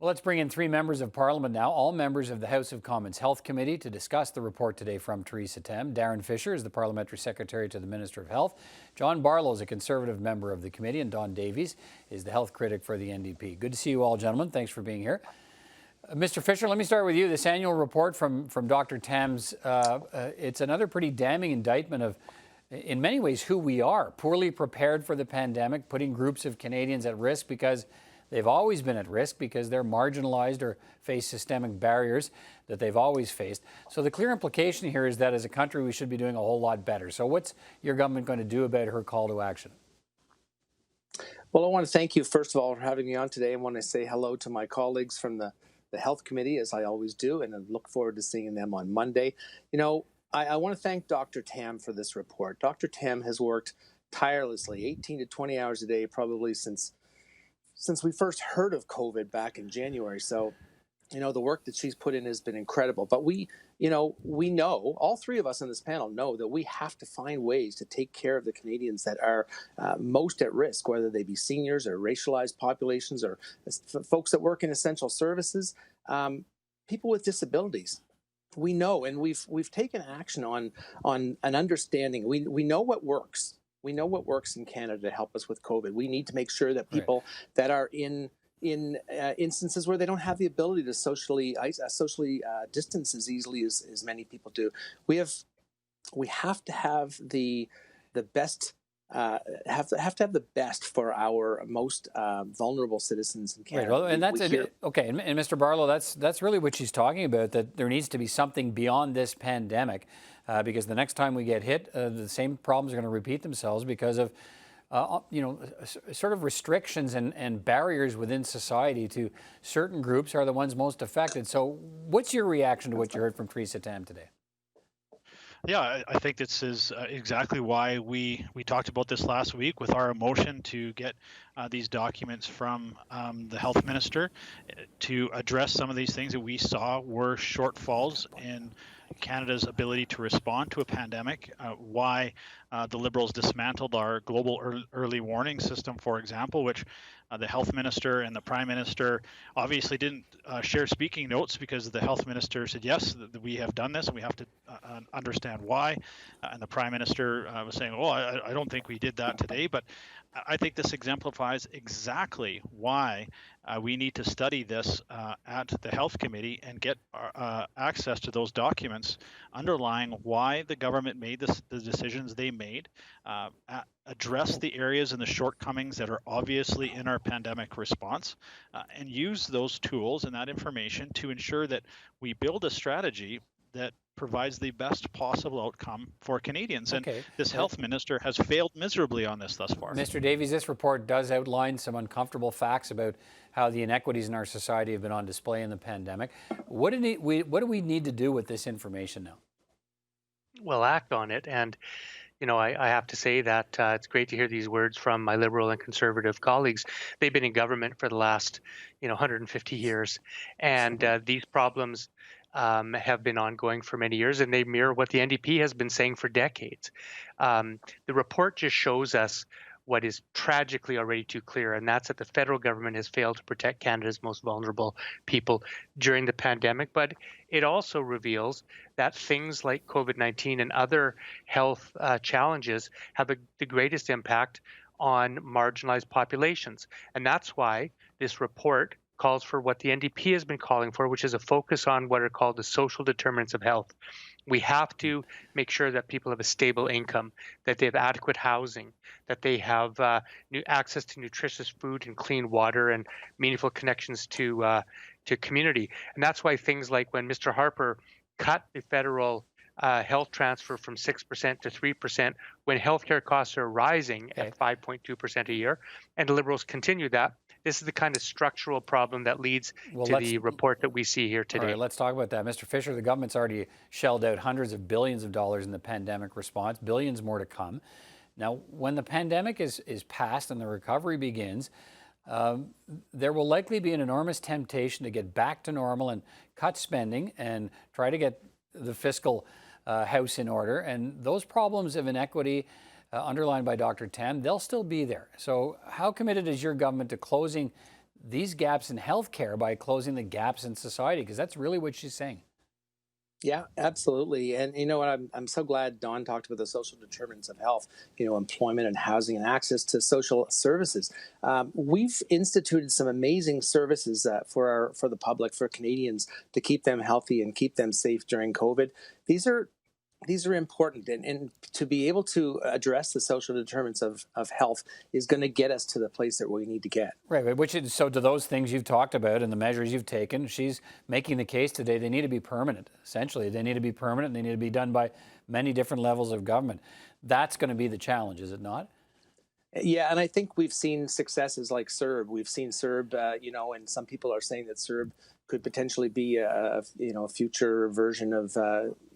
Well, let's bring in three members of Parliament now, all members of the House of Commons Health Committee, to discuss the report today from Theresa Tam. Darren Fisher is the Parliamentary Secretary to the Minister of Health. John Barlow is a Conservative member of the committee, and Don Davies is the health critic for the NDP. Good to see you all, gentlemen. Thanks for being here. Mr. Fisher, let me start with you. This annual report from Dr. Tam's, it's another pretty damning indictment of, in many ways, who we are. Poorly prepared for the pandemic, putting groups of Canadians at risk because they've always been at risk, because they're marginalized or face systemic barriers that they've always faced. So the clear implication here is that as a country, we should be doing a whole lot better. So what's your government going to do about her call to action? Well, I want to thank you, first of all, for having me on today. I want to say hello to my colleagues from the Health Committee, as I always do, and I look forward to seeing them on Monday. You know, I want to thank Dr. Tam for this report. Dr. Tam has worked tirelessly, 18 to 20 hours a day, probably since we first heard of COVID back in January. So, you know, the work that she's put in has been incredible. But we know, all three of us on this panel know that we have to find ways to take care of the Canadians that are most at risk, whether they be seniors or racialized populations or folks that work in essential services, people with disabilities. We know, and we've taken action on an understanding. We know what works. We know what works in Canada to help us with COVID. We need to make sure that people that are in instances where they don't have the ability to socially distance as easily as many people do, we have to have the best. Have to have the best for our most vulnerable citizens in Canada. Right, well, and that's okay. And Mr. Barlow, that's really what she's talking about. That there needs to be something beyond this pandemic, because the next time we get hit, the same problems are going to repeat themselves because of sort of restrictions and barriers within society to certain groups are the ones most affected. So, what's your reaction to what you heard from Theresa Tam today? Yeah, I think this is exactly why we talked about this last week with our motion to get these documents from the health minister to address some of these things that we saw were shortfalls in Canada's ability to respond to a pandemic, why the Liberals dismantled our global early warning system, for example, which the health minister and the prime minister obviously didn't share speaking notes, because the health minister said, yes, we have done this and we have to understand why. And the prime minister was saying, oh, I don't think we did that today. But I think this exemplifies exactly why we need to study this at the Health Committee and get access to those documents underlying why the government made the decisions they made, address the areas and the shortcomings that are obviously in our pandemic response, and use those tools and that information to ensure that we build a strategy that provides the best possible outcome for Canadians. And this health minister has failed miserably on this thus far. Mr. Davies, this report does outline some uncomfortable facts about how the inequities in our society have been on display in the pandemic. What do we need to do with this information now? Well, act on it. And you know, I have to say that it's great to hear these words from my Liberal and Conservative colleagues. They've been in government for the last, 150 years, and these problems have been ongoing for many years, and they mirror what the NDP has been saying for decades. The report just shows us what is tragically already too clear, and that's that the federal government has failed to protect Canada's most vulnerable people during the pandemic. But it also reveals that things like COVID-19 and other health challenges have the greatest impact on marginalized populations. And that's why this report calls for what the NDP has been calling for, which is a focus on what are called the social determinants of health. We have to make sure that people have a stable income, that they have adequate housing, that they have access to nutritious food and clean water and meaningful connections to community. And that's why things like when Mr. Harper cut the federal health transfer from 6% to 3%, when healthcare costs are rising at 5.2% a year, and the Liberals continue that. This is the kind of structural problem that leads to the report that we see here today. All right, let's talk about that. Mr. Fisher, the government's already shelled out hundreds of billions of dollars in the pandemic response, billions more to come. Now, when the pandemic is past and the recovery begins, there will likely be an enormous temptation to get back to normal and cut spending and try to get the fiscal house in order. And those problems of inequity underlined by Dr. Tam, they'll still be there. So how committed is your government to closing these gaps in healthcare by closing the gaps in society, because that's really what she's saying. Yeah, absolutely. And you know what? I'm so glad Don talked about the social determinants of health, employment and housing and access to social services. We've instituted some amazing services for the public, for Canadians, to keep them healthy and keep them safe during COVID. These are important, and to be able to address the social determinants of health is going to get us to the place that we need to get. Right, which is, so to those things you've talked about and the measures you've taken, she's making the case today they need to be permanent, essentially. They need to be permanent, and they need to be done by many different levels of government. That's going to be the challenge, is it not? Yeah, and I think we've seen successes like CERB. We've seen CERB, and some people are saying that CERB could potentially be a future version of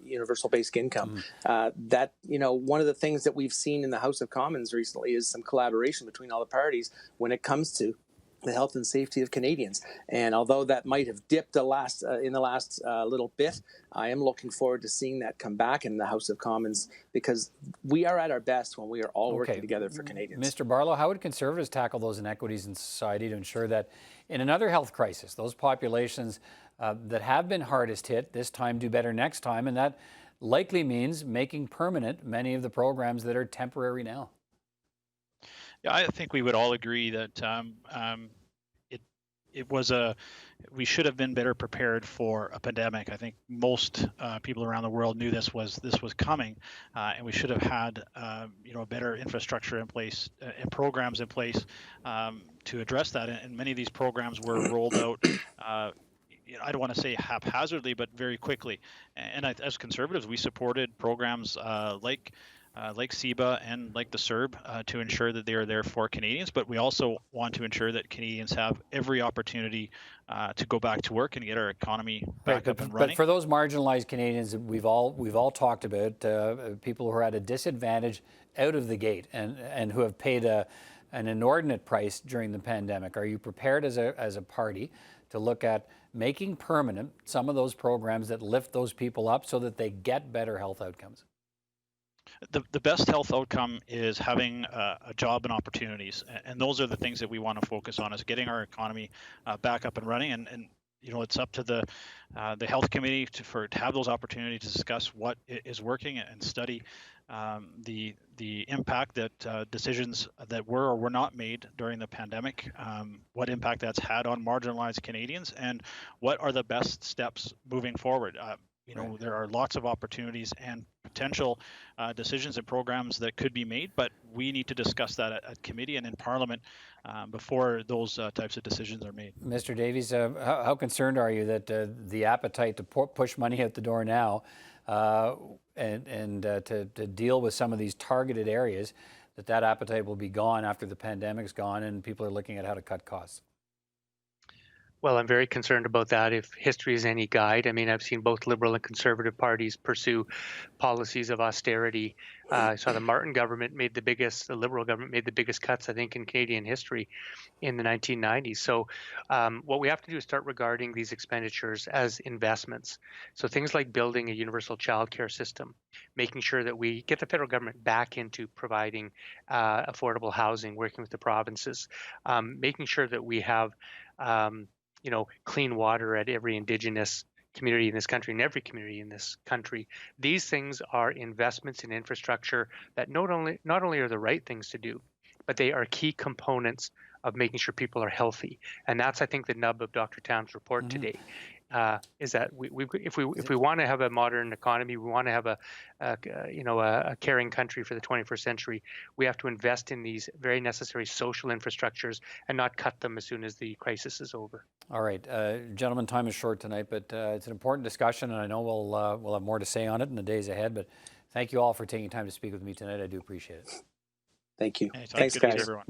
universal basic income. One of the things that we've seen in the House of Commons recently is some collaboration between all the parties when it comes to the health and safety of Canadians. And although that might have dipped in the last little bit, I am looking forward to seeing that come back in the House of Commons, because we are at our best when we are all working together for Canadians. Mr. Barlow, how would Conservatives tackle those inequities in society to ensure that in another health crisis, those populations that have been hardest hit this time do better next time, and that likely means making permanent many of the programs that are temporary now? Yeah, I think we would all agree that we should have been better prepared for a pandemic. I think most people around the world knew this was coming, and we should have had a better infrastructure in place and programs in place to address that. And many of these programs were rolled out. I don't want to say haphazardly, but very quickly. And as Conservatives, we supported programs like CEBA and like the CERB to ensure that they are there for Canadians, but we also want to ensure that Canadians have every opportunity to go back to work and get our economy back up and running. But for those marginalized Canadians that we've all talked about, people who are at a disadvantage out of the gate and who have paid an inordinate price during the pandemic, are you prepared as a party to look at making permanent some of those programs that lift those people up so that they get better health outcomes? The best health outcome is having a job and opportunities, and those are the things that we want to focus on, is getting our economy back up and running. And it's up to the health committee to have those opportunities to discuss what is working and study the impact that decisions that were or were not made during the pandemic, what impact that's had on marginalized Canadians, and what are the best steps moving forward. There are lots of opportunities and potential decisions and programs that could be made, but we need to discuss that at committee and in Parliament before those types of decisions are made. Mr. Davies, how concerned are you that the appetite to push money out the door now and to deal with some of these targeted areas, that appetite will be gone after the pandemic's gone and people are looking at how to cut costs? Well, I'm very concerned about that. If history is any guide, I mean, I've seen both Liberal and Conservative parties pursue policies of austerity. I saw the Martin government the Liberal government made the biggest cuts, I think, in Canadian history in the 1990s. So what we have to do is start regarding these expenditures as investments. So things like building a universal childcare system, making sure that we get the federal government back into providing affordable housing, working with the provinces, making sure that we have clean water at every Indigenous community in this country and every community in this country. These things are investments in infrastructure that not only are the right things to do, but they are key components of making sure people are healthy. And that's, I think, the nub of Dr. Tam's report today. Is that if we want to have a modern economy, we want to have a caring country for the 21st century, we have to invest in these very necessary social infrastructures and not cut them as soon as the crisis is over. All right, gentlemen, time is short tonight, but it's an important discussion, and I know we'll have more to say on it in the days ahead. But thank you all for taking time to speak with me tonight. I do appreciate it. Thank you. Thanks, guys. Everyone.